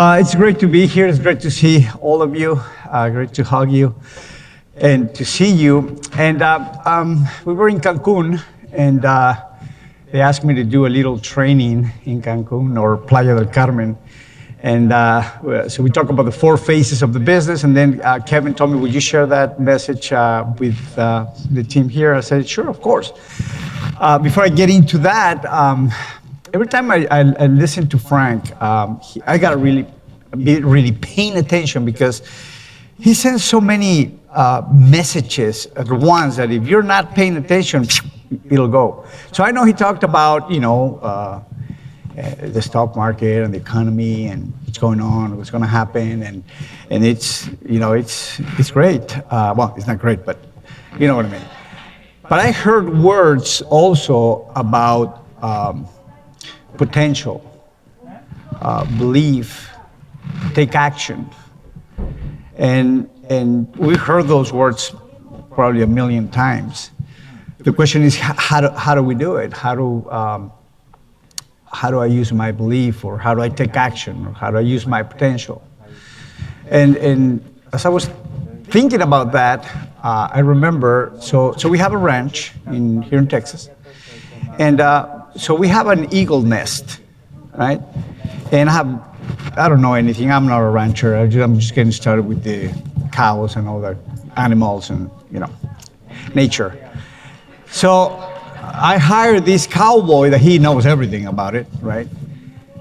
It's great to be here. It's great to see all of you. Great to hug you and to see you. And we were in Cancun, and they asked me to do a little training in Cancun or Playa del Carmen. And so we talk about the four phases of the business. And then Kevin told me, would you share that message with the team here? I said, sure, of course. Before I get into that, every time I listen to Frank, I got to be really paying attention because he sends so many messages at once that if you're not paying attention, it'll go. So I know he talked about, the stock market and the economy and what's going on, what's going to happen, and it's great. Well, it's not great, but you know what I mean. But I heard words also about potential, belief, take action, and we heard those words probably a million times. The question is, how do we do it? How do I use my belief, or how do I take action, or how do I use my potential? And as I was thinking about that, I remember, so we have a ranch here in Texas, and so we have an eagle nest, right? And I don't know anything. I'm not a rancher. I'm just getting started with the cows and all the animals and nature. So I hired this cowboy that he knows everything about it, right?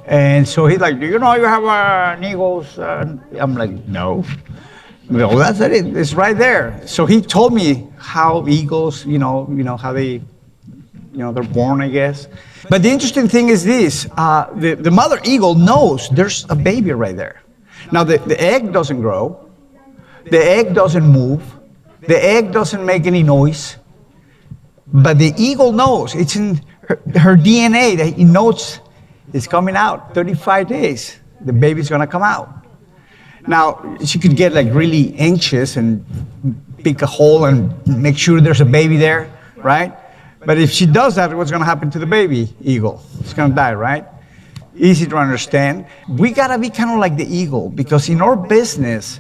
And so he's like, do you know you have an eagles? I'm like, no. Well, that's it. It's right there. So he told me how eagles, how they, they're born, I guess. But the interesting thing is this: the mother eagle knows there's a baby right there. Now the egg doesn't grow, the egg doesn't move, the egg doesn't make any noise. But the eagle knows, it's in her DNA that it knows it's coming out. 35 days, the baby's gonna come out. Now, she could get really anxious and pick a hole and make sure there's a baby there, right? But if she does that, what's gonna happen to the baby eagle? It's gonna die, right? Easy to understand. We gotta be kind of like the eagle, because in our business,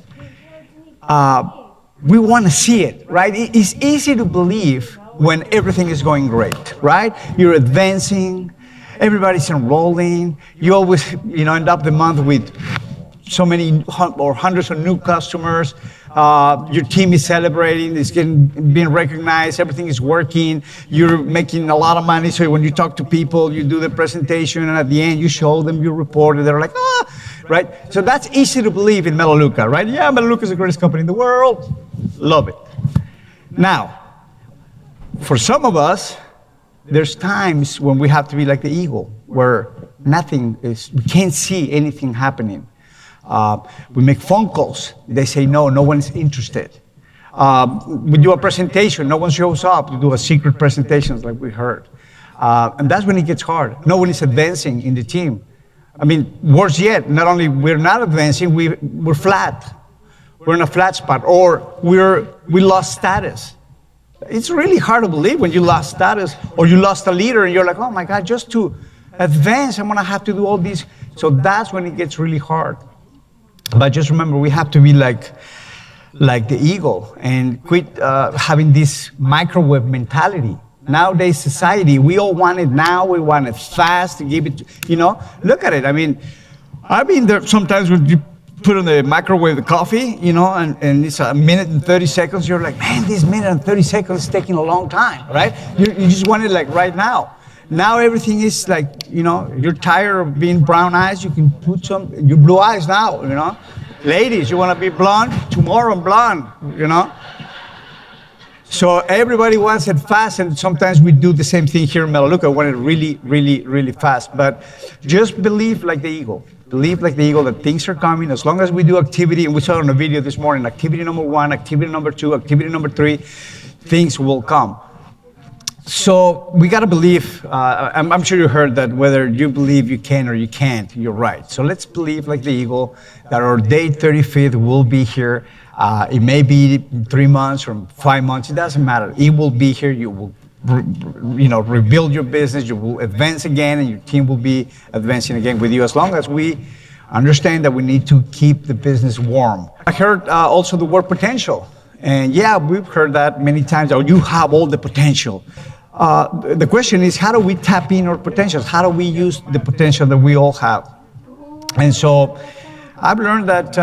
we wanna see it, right? It's easy to believe when everything is going great, right? You're advancing, everybody's enrolling, you always, end up the month with so many or hundreds of new customers, your team is celebrating, it's being recognized, everything is working, you're making a lot of money, so when you talk to people, you do the presentation, and at the end, you show them your report, and they're like, right? So that's easy to believe in Melaleuca, right? Yeah, Melaleuca is the greatest company in the world, love it. Now, for some of us, there's times when we have to be like the eagle, where we can't see anything happening. We make phone calls, they say no one's interested. We do a presentation, no one shows up. We do a secret presentations like we heard. And that's when it gets hard. No one is advancing in the team. I mean, worse yet, not only we're not advancing, we're flat. We're in a flat spot, or we lost status. It's really hard to believe when you lost status or you lost a leader and you're like, oh my God, just to advance, I'm gonna have to do all these. So that's when it gets really hard. But just remember, we have to be like the eagle and quit having this microwave mentality. Nowadays society, we all want it now, we want it fast, to give it, look at it. I mean, there sometimes when you put in the microwave the coffee, and it's a minute and 30 seconds, you're like, man, this minute and 30 seconds is taking a long time, right? You just want it like right now. Now everything is like, you're tired of being brown eyes, you can put your blue eyes now, Ladies, you want to be blonde? Tomorrow I'm blonde, So everybody wants it fast, and sometimes we do the same thing here in Melaleuca. We want it really, really, really fast. But just believe like the eagle. Believe like the eagle that things are coming. As long as we do activity, and we saw it on the video this morning, activity number 1, activity number 2, activity number 3, things will come. So we got to believe, I'm sure you heard that whether you believe you can or you can't, you're right. So let's believe like the eagle that our day 35th will be here. It may be 3 months or 5 months, it doesn't matter. It will be here, you will rebuild your business, you will advance again, and your team will be advancing again with you, as long as we Understand that we need to keep the business warm. I heard also the word potential. And yeah, we've heard that many times. Oh, you have all the potential. The question is, how do we tap in our potentials? How do we use the potential that we all have? And so I've learned that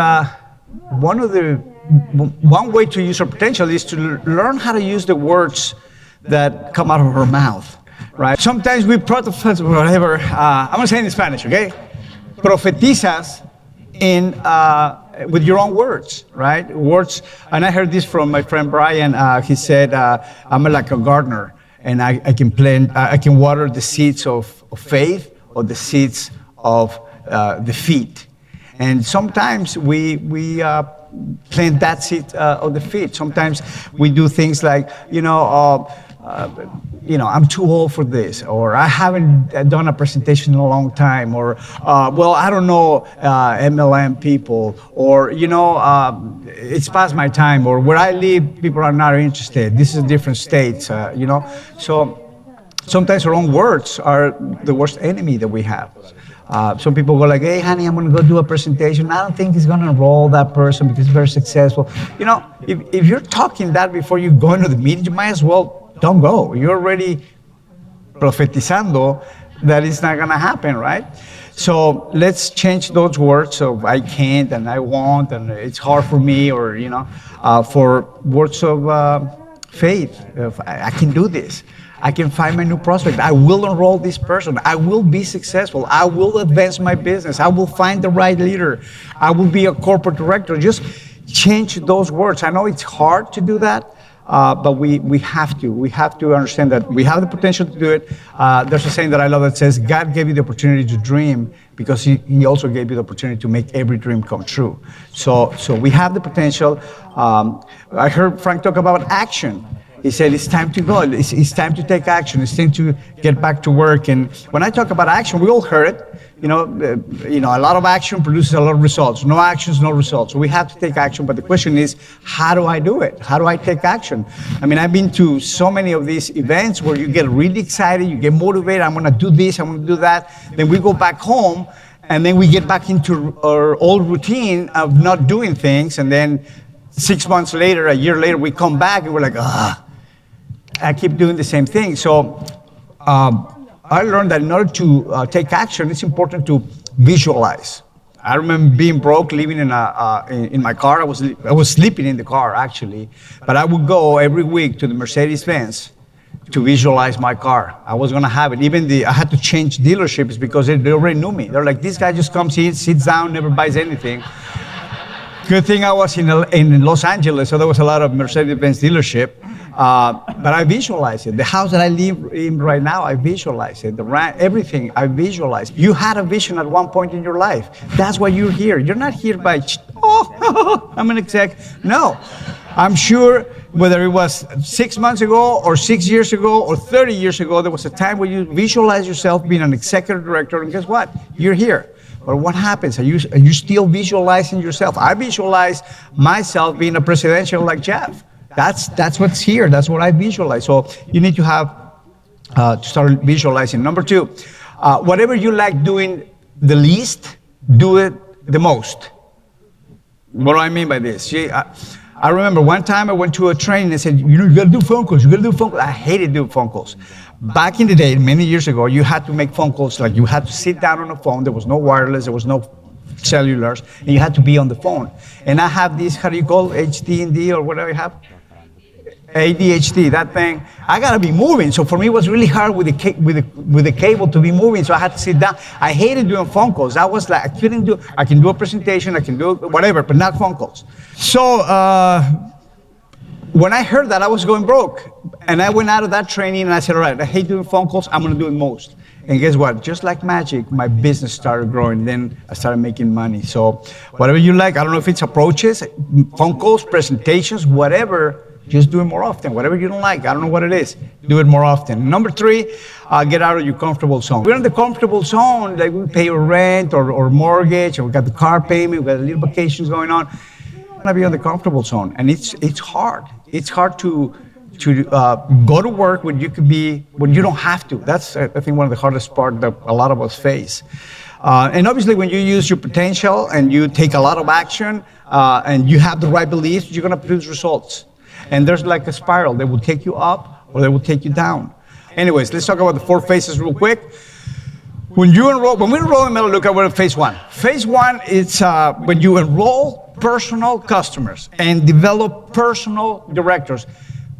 one way to use our potential is to learn how to use the words that come out of our mouth, right? Sometimes we prophesize, whatever, I'm gonna say it in Spanish, okay? Profetizas with your own words, right? Words, and I heard this from my friend Brian. He said, I'm like a gardener, and I can water the seeds of faith or the seeds of defeat. And sometimes we plant that seed of defeat. Sometimes we do things like, I'm too old for this, or I haven't done a presentation in a long time, or, I don't know MLM people, or, it's past my time, or where I live, people are not interested. This is a different state, So sometimes our own words are the worst enemy that we have. Some people go like, hey, honey, I'm going to go do a presentation. I don't think it's going to enroll that person because it's very successful. If you're talking that before you go into the meeting, you might as well don't go. You're already profetizando that it's not going to happen, right? So let's change those words of I can't and I won't and it's hard for me, or, for words of faith. I can do this. I can find my new prospect. I will enroll this person. I will be successful. I will advance my business. I will find the right leader. I will be a corporate director. Just change those words. I know it's hard to do that, but we have to. We have to understand that we have the potential to do it. There's a saying that I love that says, God gave you the opportunity to dream because he also gave you the opportunity to make every dream come true. So we have the potential. I heard Frank talk about action. He said, it's time to go. It's time to take action. It's time to get back to work. And when I talk about action, we all heard it. A lot of action produces a lot of results. No actions, no results. So we have to take action. But the question is, how do I do it? How do I take action? I mean, I've been to so many of these events where you get really excited, you get motivated. I'm going to do this, I'm going to do that. Then we go back home, and then we get back into our old routine of not doing things. And then 6 months later, a year later, we come back and we're like, I keep doing the same thing. So I learned that in order to take action, it's important to visualize. I remember being broke, living in my car. I was sleeping in the car, actually. But I would go every week to the Mercedes-Benz to visualize my car. I was going to have it. I had to change dealerships because they already knew me. They're like, this guy just comes in, sits down, never buys anything. Good thing I was in Los Angeles, so there was a lot of Mercedes-Benz dealership. But I visualize it. The house that I live in right now, I visualize it. The rent, everything, I visualize. You had a vision at one point in your life. That's why you're here. You're not here by, I'm an exec. No. I'm sure whether it was 6 months ago or 6 years ago or 30 years ago, there was a time where you visualize yourself being an executive director, and guess what? You're here. But what happens? Are you still visualizing yourself? I visualize myself being a presidential like Jeff. That's what's here. That's what I visualize. So you need to have to start visualizing. Number 2, whatever you like doing the least, do it the most. What do I mean by this? I remember one time I went to a training and said, you got to do phone calls. You got to do phone calls. I hated doing phone calls. Back in the day, many years ago, you had to make phone calls. Like you had to sit down on a phone. There was no wireless. There was no cellulars. And you had to be on the phone. And I have this, how do you call it, HD&D or whatever you have? ADHD, that thing. I gotta be moving. So for me, it was really hard with the cable to be moving. So I had to sit down. I hated doing phone calls. I was like, I can do a presentation, I can do whatever, but not phone calls. So when I heard that, I was going broke. And I went out of that training and I said, all right, I hate doing phone calls. I'm gonna do it most. And guess what? Just like magic, my business started growing. Then I started making money. So whatever you like, I don't know if it's approaches, phone calls, presentations, whatever. Just do it more often. Whatever you don't like, I don't know what it is, do it more often. Number 3, get out of your comfortable zone. We're in the comfortable zone, like we pay our rent or mortgage, or we got the car payment, we got a little vacations going on. We want to be on the comfortable zone, and it's hard. It's hard to go to work when you don't have to. That's, I think, one of the hardest part that a lot of us face. And obviously, when you use your potential and you take a lot of action and you have the right beliefs, you're going to produce results. And there's like a spiral that will take you up or that will take you down. Anyways, let's talk about the 4 phases real quick. When we enroll in Melaleuca, we're in phase 1. Phase 1 is when you enroll personal customers and develop personal directors.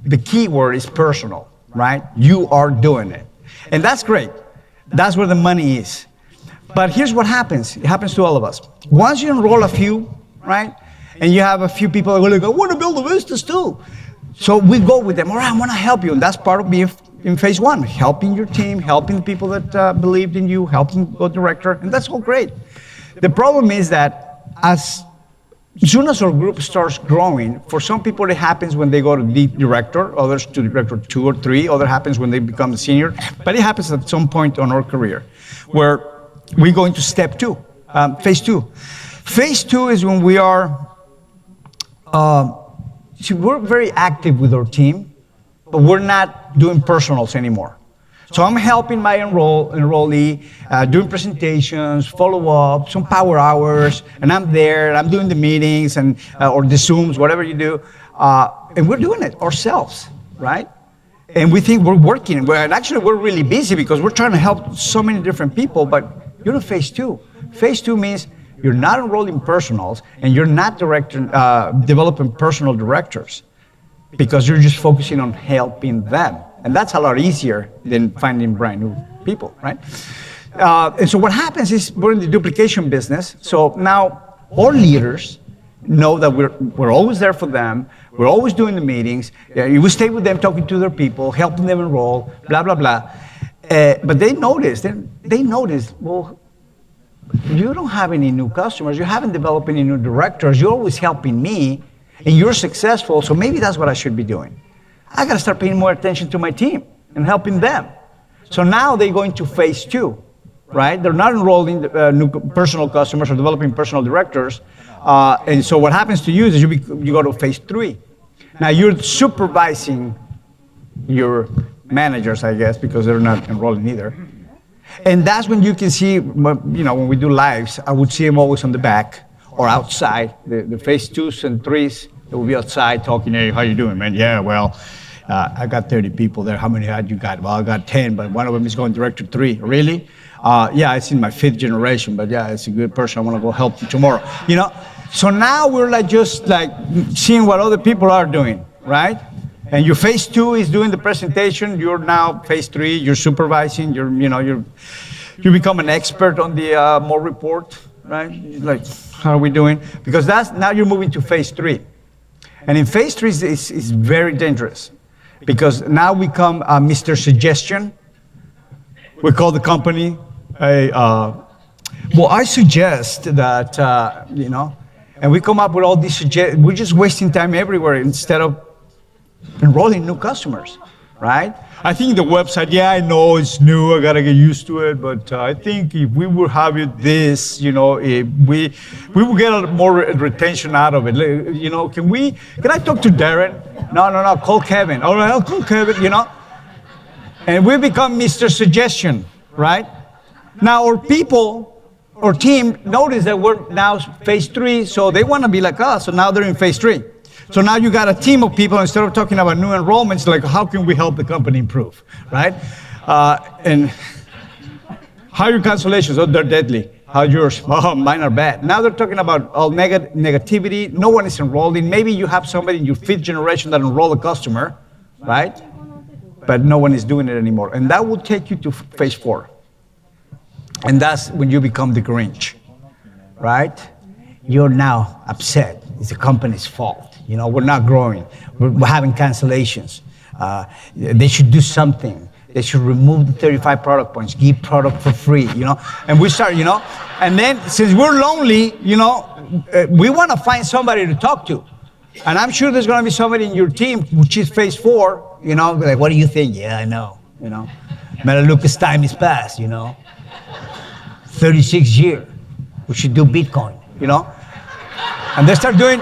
The key word is personal, right? You are doing it. And that's great. That's where the money is. But here's what happens. It happens to all of us. Once you enroll a few, right? And you have a few people that will go, I want to build a business too. So we go with them. All right, I want to help you. And that's part of being in phase 1, helping your team, helping the people that believed in you, helping go director. And that's all great. The problem is that as soon as our group starts growing, for some people it happens when they go to lead director, others to director 2 or 3, other happens when they become the senior, but it happens at some point on our career where we go into step 2, phase 2. Phase 2 is when we are, we're very active with our team, but we're not doing personals anymore. So I'm helping my enrollee, doing presentations, follow-up, some power hours, and I'm there, and I'm doing the meetings and or the Zooms, whatever you do, and we're doing it ourselves, right? And we think we're working, and actually we're really busy because we're trying to help so many different people, but you're in phase 2. Phase 2 means you're not enrolling personals, and you're not developing personal directors because you're just focusing on helping them. And that's a lot easier than finding brand new people, right? And so what happens is we're in the duplication business. So now all leaders know that we're always there for them. We're always doing the meetings. We stay with them, talking to their people, helping them enroll, blah, blah, blah. But they notice, well, you don't have any new customers. You haven't developed any new directors. You're always helping me, and you're successful, so maybe that's what I should be doing. I got to start paying more attention to my team and helping them. So now they go into phase 2, right? They're not enrolling new personal customers or developing personal directors. And so what happens to you is you go to phase 3. Now you're supervising your managers, I guess, because they're not enrolling either. And that's when you can see, when we do lives, I would see them always on the back or outside. The phase 2s and 3s, they will be outside talking, hey, how you doing, man? Yeah, well, I got 30 people there. How many had you got? Well, I got 10, but one of them is going director 3. Really? Yeah, it's in my 5th generation, but yeah, it's a good person. I want to go help you tomorrow. So now we're just seeing what other people are doing, right? And your phase 2 is doing the presentation. You're now phase 3. You're supervising. You become an expert on the more report, right? Like, how are we doing? Because now you're moving to phase 3. And in phase 3 is very dangerous because now we become Mr. Suggestion. We call the company, I suggest that, and we come up with all these suggestions. We're just wasting time everywhere instead of enrolling new customers, right? I think the website, yeah, I know it's new, I gotta get used to it, but I think if we would have it this, we will get a more retention out of it. Can I talk to Darren? No, call Kevin. All right, I'll call Kevin, And we become Mr. Suggestion, right? Now our team notice that we're now phase 3, so they wanna be like us, so now they're in phase 3. So now you got a team of people, instead of talking about new enrollments, like how can we help the company improve, right? And how are your cancellations? Oh, they're deadly. How's yours? Oh, mine are bad. Now they're talking about all negativity. No one is enrolling. Maybe you have somebody in your 5th generation that enrolled a customer, right? But no one is doing it anymore. And that will take you to phase 4. And that's when you become the Grinch, right? You're now upset. It's the company's fault. We're not growing. We're having cancellations. They should do something. They should remove the 35 product points, give product for free, And we start, and then since we're lonely, we want to find somebody to talk to. And I'm sure there's going to be somebody in your team, which is phase 4, like, what do you think? Yeah, I know, Melaleuca's time is past, 36 years. We should do Bitcoin, And they start doing,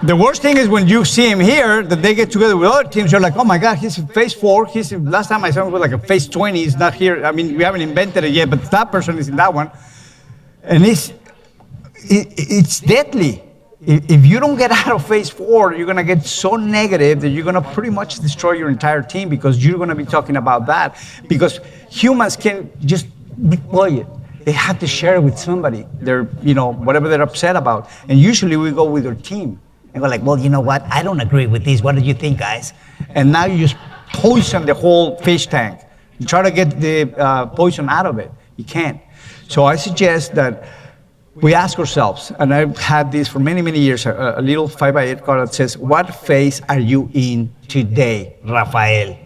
The worst thing is when you see him here, that they get together with other teams, you're like, oh my God, he's in phase 4. Last time I saw him was like a phase 20. He's not here. I mean, we haven't invented it yet, but that person is in that one. And it's deadly. If you don't get out of phase 4, you're gonna get so negative that you're gonna pretty much destroy your entire team, because you're gonna be talking about that. Because humans can just be quiet. They have to share it with somebody. They're, whatever they're upset about. And usually we go with our team. And we're like, well, you know what? I don't agree with this. What do you think, guys? And now you just poison the whole fish tank. You try to get the poison out of it. You can't. So I suggest that we ask ourselves, and I've had this for many, many years, a little 5x8 card that says, what phase are you in today, Rafael?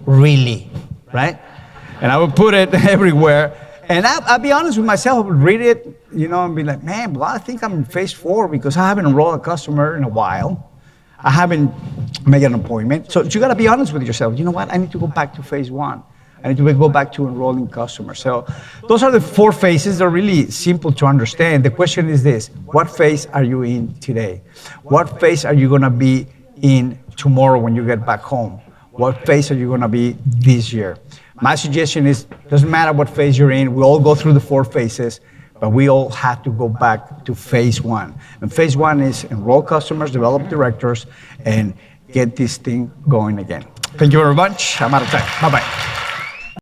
Really, right? And I would put it everywhere. And I'll be honest with myself, I would read it, and be like, man, well, I think I'm in phase 4 because I haven't enrolled a customer in a while. I haven't made an appointment. So you gotta be honest with yourself. You know what? I need to go back to phase 1. I need to go back to enrolling customers. So those are the 4 phases. They're really simple to understand. The question is this: what phase are you in today? What phase are you gonna be in tomorrow when you get back home? What phase are you gonna be this year? My suggestion is, doesn't matter what phase you're in, we all go through the 4 phases, but we all have to go back to phase 1. And phase 1 is enroll customers, develop directors, and get this thing going again. Thank you very much. I'm out of time. Bye-bye.